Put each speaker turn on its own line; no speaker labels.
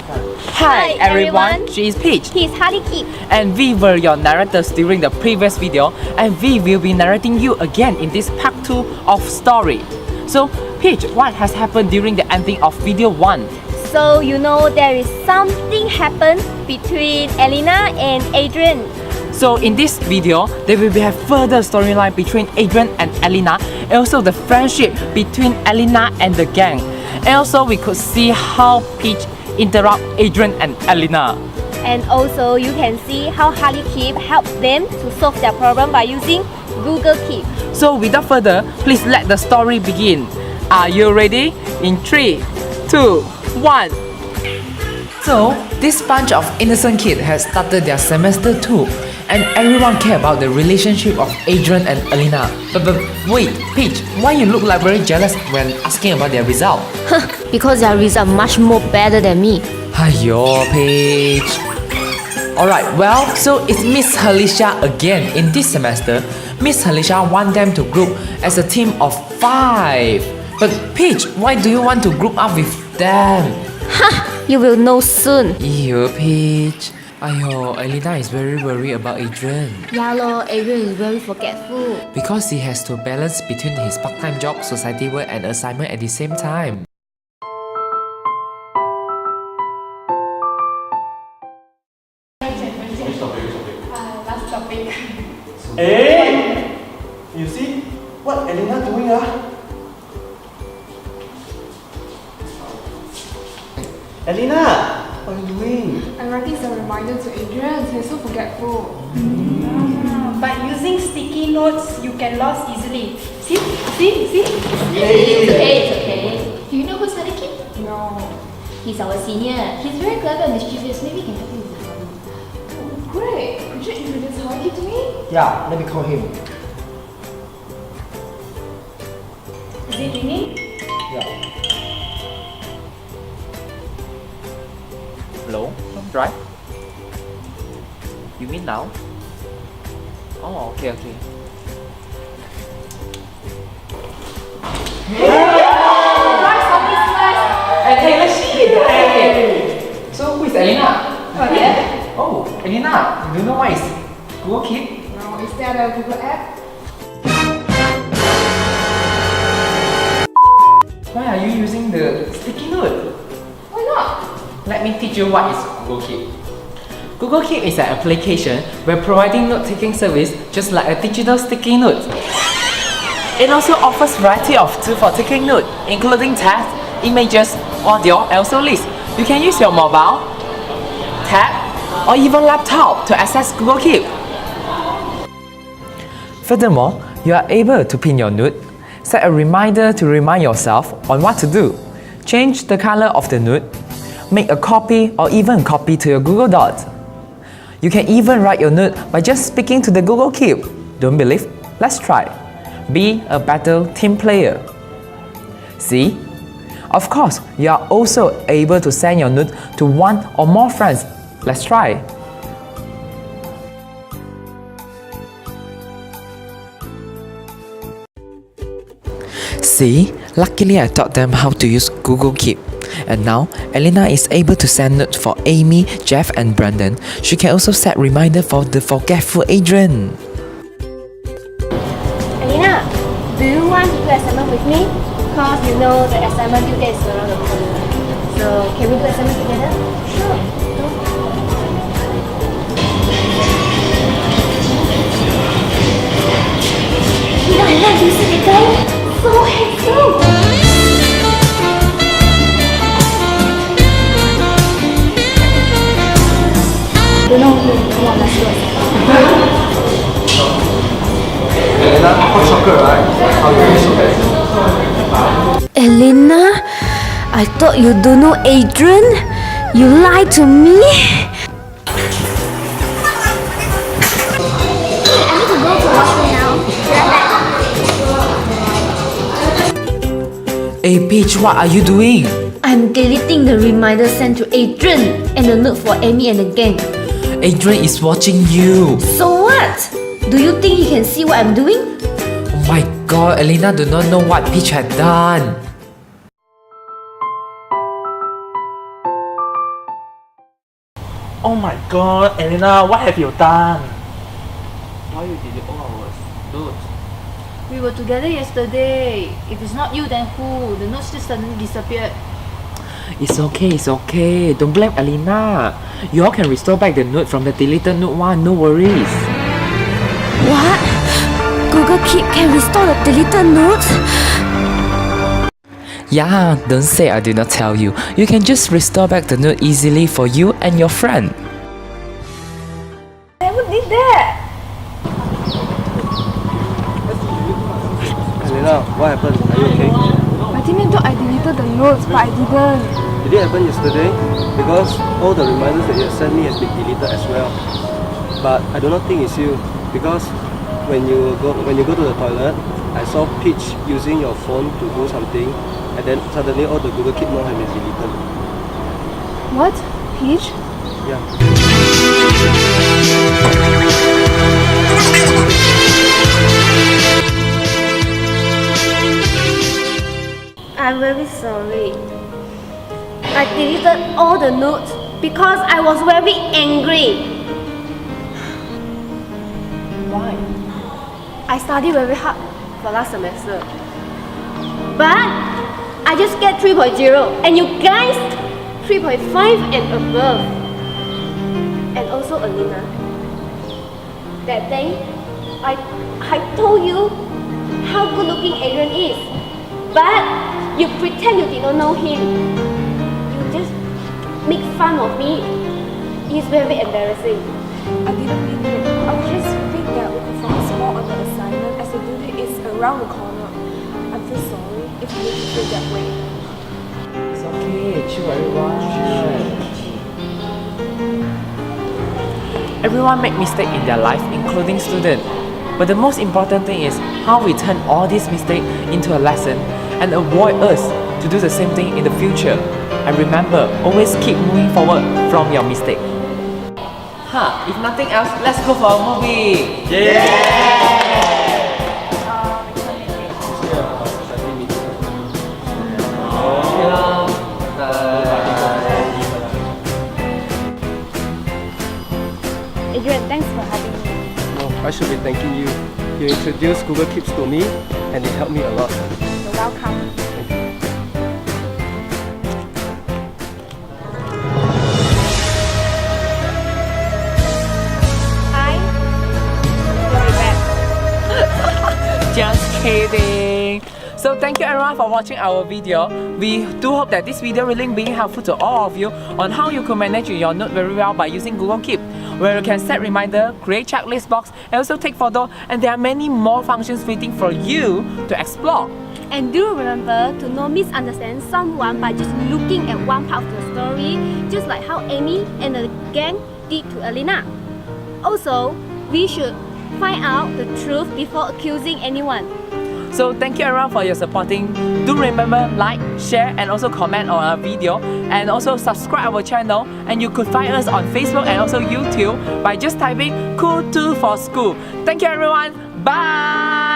Hi everyone, she is Peach.
He's Harley Keep.
And we were your narrators during the previous video, and we will be narrating you again in this part 2 of story. So Peach, what has happened during the ending of video 1?
So you know there is something happened between Elena and Adrian.
So in this video, there will be a further storyline between Adrian and Elena, and also the friendship between Elena and the gang. And also we could see how Peach interrupt Adrian and Elena.
And also you can see how Harley Keep helped them to solve their problem by using Google Keep.
So without further, please let the story begin. Are you ready? In 3, 2, 1. So this bunch of innocent kids has started their semester 2, and everyone care about the relationship of Adrian and Elena. But wait, Peach, why you look like very jealous when asking about their result?
Because their results are much more better than me.
Aiyo, Peach. Alright, well, so it's Miss Halisha again. In this semester, Miss Halisha want them to group as a team of 5. But Peach, why do you want to group up with them?
Ha! You will know soon.
Ew, Peach. Aiyo, Elena is very worried about Adrian.
Yeah lor, Adrian is very forgetful.
Because he has to balance between his part-time job, society work and assignment at the same time.
Last topic.
Hey! You see what Elena doing? Elena, what are you doing?
I'm writing some reminder to Adrian. He's so forgetful.
But using sticky notes, you can lose easily. See?
It's okay.
Do you know who's Harley Keep? No.
He's our senior. He's very clever and mischievous. Maybe we can help you with the problem.
Oh, great. Could you introduce Harley Keep to me?
Yeah, let me call him.
Is it ringing?
Yeah.
Hello? Drive? You mean now? Oh, okay. Hey! So who is Elena?
Yeah.
Oh, Elena, do you know what is Google Keep?
No, is that a Google app?
Why are you using the sticky note?
Why not?
Let me teach you what is Google Keep. Google Keep is an application where providing note-taking service just like a digital sticky note. It also offers variety of tools for taking note, including text, images, audio, and also lists. You can use your mobile, tab, or even laptop to access Google Keep. Furthermore, you are able to pin your note, set a reminder to remind yourself on what to do, change the color of the note, make a copy or even copy to your Google Docs. You can even write your note by just speaking to the Google Keep. Don't believe? Let's try. Be a better team player. See? Of course, you are also able to send your note to one or more friends. Let's try. See? Luckily I taught them how to use Google Keep. And now, Elena is able to send notes for Amy, Jeff and Brandon. She can also set reminder for the forgetful Adrian.
Elena, do you want to do assignment with me? Because you know the assignment due date is around the corner. So can we do assignment together? Sure. Elena, do you see the guy? So handsome!
Don't know who. Come on, let's do it.
Elena, hot chocolate, right? How you feel?
Elena, I thought you don't know Adrian. You lied to me.
I need to go to washroom now.
Hey Peach, what are you doing?
I'm deleting the reminder sent to Adrian and the note for Amy and the gang.
Adrian is watching you.
So what? Do you think he can see what I'm doing?
Oh my god, Elena do not know what Peach had done.
Oh my god, Elena, what have you done?
Why you delete all our notes?
We were together yesterday. If it's not you, then who? The notes just suddenly disappeared.
It's okay. Don't blame Alina. You all can restore back the note from the deleted note one, no worries.
What? Google Keep can restore the deleted notes?
Yeah, don't say I did not tell you. You can just restore back the note easily for you and your friend.
I never did that.
Elena, what happened? Are you okay?
My teammate thought I deleted the notes, but I didn't.
Did it happen yesterday? Because all the reminders that you have sent me has been deleted as well. But I do not think it's you, because when you go to the toilet, I saw Peach using your phone to do something, and then suddenly all the Google Keep notes have been deleted.
What? Peach?
Yeah.
I'm very sorry. I deleted all the notes because I was very angry.
Why?
I studied very hard for last semester. But I just get 3.0 and you guys 3.5 and above. And also Alina. That day, I told you how good looking Adrian is. But you pretend you did not know him. You just make fun of me. It's very embarrassing.
I didn't mean it. I was just hoping that we could focus more on the assignment as the due date is around the corner. I'm so sorry if you make you feel that way.
It's okay, chill everyone. Everyone make mistakes in their life, including students. But the most important thing is how we turn all these mistakes into a lesson and avoid us to do the same thing in the future. And remember, always keep moving forward from your mistake. If nothing else, let's go for a movie.
Adrian, thanks for having me.
No, I should be thanking you. You introduced Google Keeps to me, and it helped me a lot.
You're welcome.
Just kidding. So thank you everyone for watching our video. We do hope that this video really being helpful to all of you on how you can manage your note very well by using Google Keep, where you can set reminder, create checklist box, and also take photo, and there are many more functions waiting for you to explore.
And do remember to not misunderstand someone by just looking at one part of the story, just like how Amy and the gang did to Alina. Also, we should find out the truth before accusing anyone.
So thank you everyone for your supporting. Do remember like, share, and also comment on our video, and also subscribe our channel. And you could find us on Facebook and also YouTube by just typing Cool2 for School. Thank you everyone. Bye.